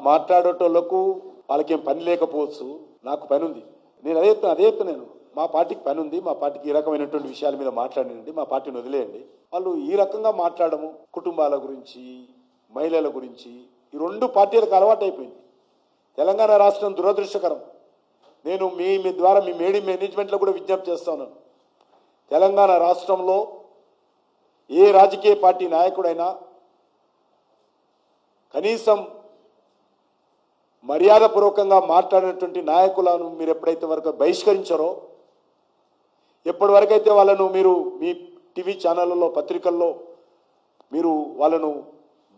మాట్లాడేటోళ్లకు వాళ్ళకేం పని లేకపోవచ్చు, నాకు పని ఉంది. నేను అదే చెప్తున్నాను, మా పార్టీకి పని ఉంది, మా పార్టీకి ఈ రకమైనటువంటి విషయాల మీద మాట్లాడండి, మా పార్టీని వదిలేయండి. వాళ్ళు ఈ రకంగా మాట్లాడము, కుటుంబాల గురించి, మహిళల గురించి, ఈ రెండు పార్టీలకు అలవాటు అయిపోయింది. తెలంగాణ రాష్ట్రం దురదృష్టకరం. నేను మీ ద్వారా మీ మేనేజ్మెంట్లో కూడా విజ్ఞప్తి చేస్తా ఉన్నాను. తెలంగాణ రాష్ట్రంలో ఏ రాజకీయ పార్టీ నాయకుడైనా కనీసం మర్యాదపూర్వకంగా మాట్లాడినటువంటి నాయకులను మీరు ఎప్పుడైతే వరకు బహిష్కరించారో, ఎప్పటి వరకైతే వాళ్ళను మీరు మీ టీవీ ఛానళ్ళలో, పత్రికల్లో మీరు వాళ్ళను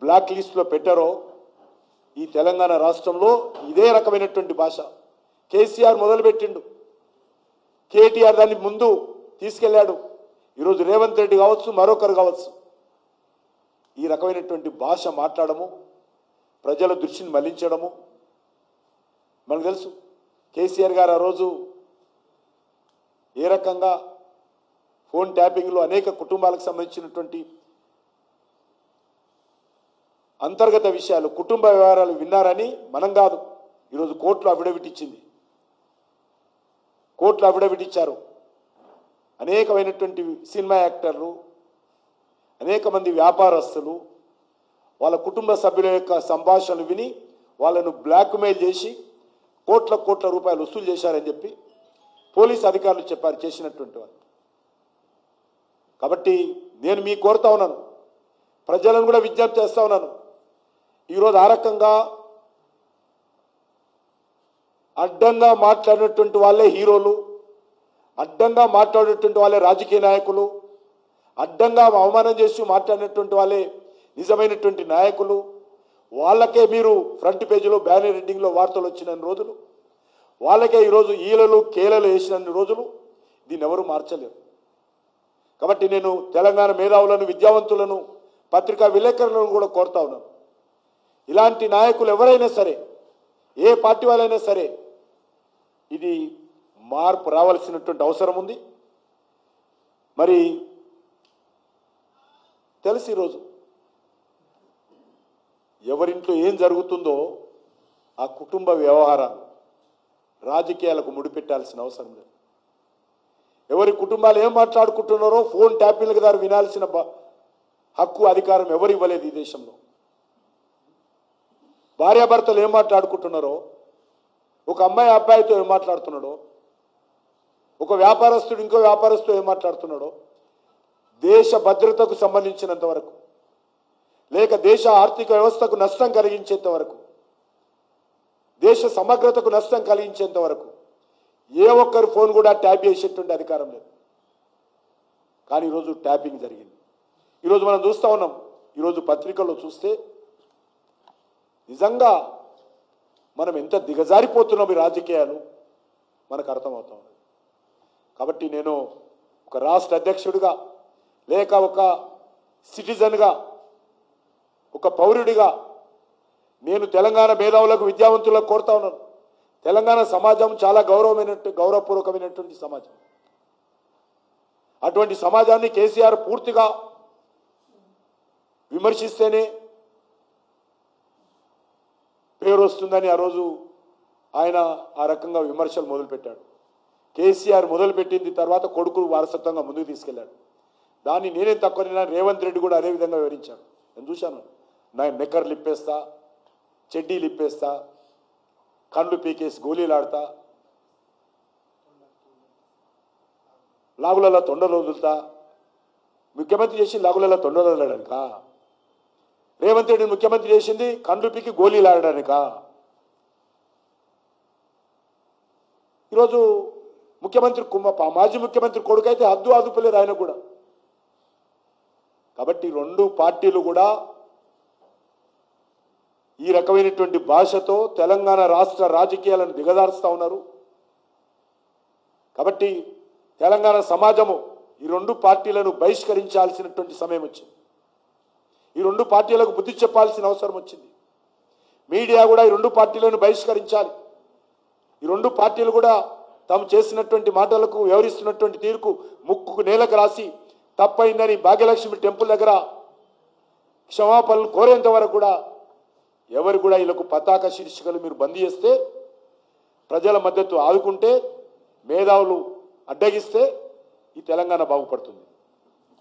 బ్లాక్ లిస్ట్లో పెట్టారో, ఈ తెలంగాణ రాష్ట్రంలో ఇదే రకమైనటువంటి భాష కేసీఆర్ మొదలుపెట్టిండు, కేటీఆర్ దాన్ని ముందు తీసుకెళ్లాడు. ఈరోజు రేవంత్ రెడ్డి కావచ్చు, మరొకరు కావచ్చు, ఈ రకమైనటువంటి భాష మాట్లాడము, ప్రజల దృష్టిని మళ్లించడము. మనకు తెలుసు కేసీఆర్ గారు ఆ రోజు ఏ రకంగా ఫోన్ ట్యాపింగ్లో అనేక కుటుంబాలకు సంబంధించినటువంటి అంతర్గత విషయాలు, కుటుంబ వ్యవహారాలు విన్నారని మనం కాదు, ఈరోజు కోర్టులో అఫిడవిట్ ఇచ్చింది, కోర్టులో అఫిడవిట్ ఇచ్చారు. అనేకమైనటువంటి సినిమా యాక్టర్లు, అనేక మంది వ్యాపారస్తులు వాళ్ళ కుటుంబ సభ్యుల యొక్క సంభాషణలు విని వాళ్ళను బ్లాక్మెయిల్ చేసి కోట్ల రూపాయలు వసూలు చేశారని చెప్పి పోలీసు అధికారులు చెప్పారు, చేసినటువంటి వాళ్ళు. కాబట్టి నేను మీకు కోరుతా ఉన్నాను, ప్రజలను కూడా విజ్ఞప్తి చేస్తా ఉన్నాను. ఈరోజు ఆ రకంగా అడ్డంగా మాట్లాడినటువంటి వాళ్ళే హీరోలు, అడ్డంగా మాట్లాడేటువంటి వాళ్ళే రాజకీయ నాయకులు, అడ్డంగా అవమానం చేసి మాట్లాడినటువంటి వాళ్ళే నిజమైనటువంటి నాయకులు. వాళ్ళకే మీరు ఫ్రంట్ పేజీలో బ్యానర్ హెడ్డింగ్లో వార్తలు వచ్చిన రోజులు, వాళ్ళకే ఈరోజు ఈలలు కేలలు వేసిన రోజులు, దీన్ని ఎవరు మార్చలేరు. కాబట్టి నేను తెలంగాణ మేధావులను, విద్యావంతులను, పత్రికా విలేకరులను కూడా కోరుతా ఉన్నాను, ఇలాంటి నాయకులు ఎవరైనా సరే, ఏ పార్టీ వాళ్ళైనా సరే, ఇది మార్పు రావాల్సినటువంటి అవసరం ఉంది. మరి తెలిసి ఈరోజు ఎవరింట్లో ఏం జరుగుతుందో ఆ కుటుంబ వ్యవహారాలు రాజకీయాలకు ముడిపెట్టాల్సిన అవసరం లేదు. ఎవరి కుటుంబాలు ఏం మాట్లాడుకుంటున్నారో ఫోన్ ట్యాపింగ్ ద్వారా వినాల్సిన హక్కు, అధికారం ఎవరు ఇవ్వలేదు ఈ దేశంలో. భార్యాభర్తలు ఏం మాట్లాడుకుంటున్నారో, ఒక అమ్మాయి అబ్బాయితో ఏం మాట్లాడుతున్నాడో, ఒక వ్యాపారస్తుడు ఇంకో వ్యాపారస్తుడు ఏం మాట్లాడుతున్నాడో, దేశ భద్రతకు సంబంధించినంత వరకు, లేక దేశ ఆర్థిక వ్యవస్థకు నష్టం కలిగించేంత వరకు, దేశ సమగ్రతకు నష్టం కలిగించేంత వరకు ఏ ఒక్కరి ఫోన్ కూడా ట్యాప్ చేసేటువంటి అధికారం లేదు. కానీ ఈరోజు ట్యాపింగ్ జరిగింది. ఈరోజు మనం చూస్తూ ఉన్నాం, ఈరోజు పత్రికల్లో చూస్తే నిజంగా మనం ఎంత దిగజారిపోతున్నాం ఈ రాజకీయాలు మనకు అర్థమవుతా ఉంది. కాబట్టి నేను ఒక రాష్ట్ర అధ్యక్షుడిగా, లేక ఒక సిటిజన్గా, ఒక పౌరుడిగా నేను తెలంగాణ మేధావులకు, విద్యావంతులకు కోరుతా ఉన్నాను. తెలంగాణ సమాజం చాలా గౌరవపూర్వకమైనటువంటి సమాజం. అటువంటి సమాజాన్ని కేసీఆర్ పూర్తిగా విమర్శిస్తేనే పేరు వస్తుందని ఆ రోజు ఆయన ఆ రకంగా విమర్శలు మొదలుపెట్టాడు. కేసీఆర్ మొదలుపెట్టింది తర్వాత కొడుకు వారసత్వంగా ముందుకు తీసుకెళ్లాడు. దాన్ని నేనేం తక్కువ, రేవంత్ రెడ్డి కూడా అదే విధంగా వివరించాడు. నేను చూశాను, నా నెక్కర్లు ఇప్పేస్తా, చెడ్డీలు ఇప్పేస్తా, కండ్లు పీకేసి గోళీలాడతా, లాగులలో తొండలు వదులుతా. ముఖ్యమంత్రి చేసి లాగులలో తొండలు వదలడానిక? రేవంత్ రెడ్డిని ముఖ్యమంత్రి చేసింది కండ్లు పీకి గోళీలాడడానిక? ఈరోజు ముఖ్యమంత్రి మాజీ ముఖ్యమంత్రి కొడుకు అయితే హద్దు అదుపులేరు ఆయన కూడా. కాబట్టి రెండు పార్టీలు కూడా ఈ రకమైనటువంటి భాషతో తెలంగాణ రాష్ట్ర రాజకీయాలను దిగజారుస్తూ ఉన్నారు. కాబట్టి తెలంగాణ సమాజము ఈ రెండు పార్టీలను బహిష్కరించాల్సినటువంటి సమయం వచ్చింది. ఈ రెండు పార్టీలకు బుద్ధి చెప్పాల్సిన అవసరం వచ్చింది. మీడియా కూడా ఈ రెండు పార్టీలను బహిష్కరించాలి. ఈ రెండు పార్టీలు కూడా తాము చేసినటువంటి మాటలకు, వ్యవహరిస్తున్నటువంటి తీరుకు ముక్కుకు నేలకు రాసి తప్పైందని భాగ్యలక్ష్మి టెంపుల్ దగ్గర క్షమాపణలు కోరేంత వరకు కూడా ఎవరు కూడా వీళ్ళకు పతాక శీర్షికలు మీరు బంద్ చేస్తే, ప్రజల మద్దతు ఆదుకుంటే, మేధావులు అడ్డగిస్తే ఈ తెలంగాణ బాగుపడుతుంది.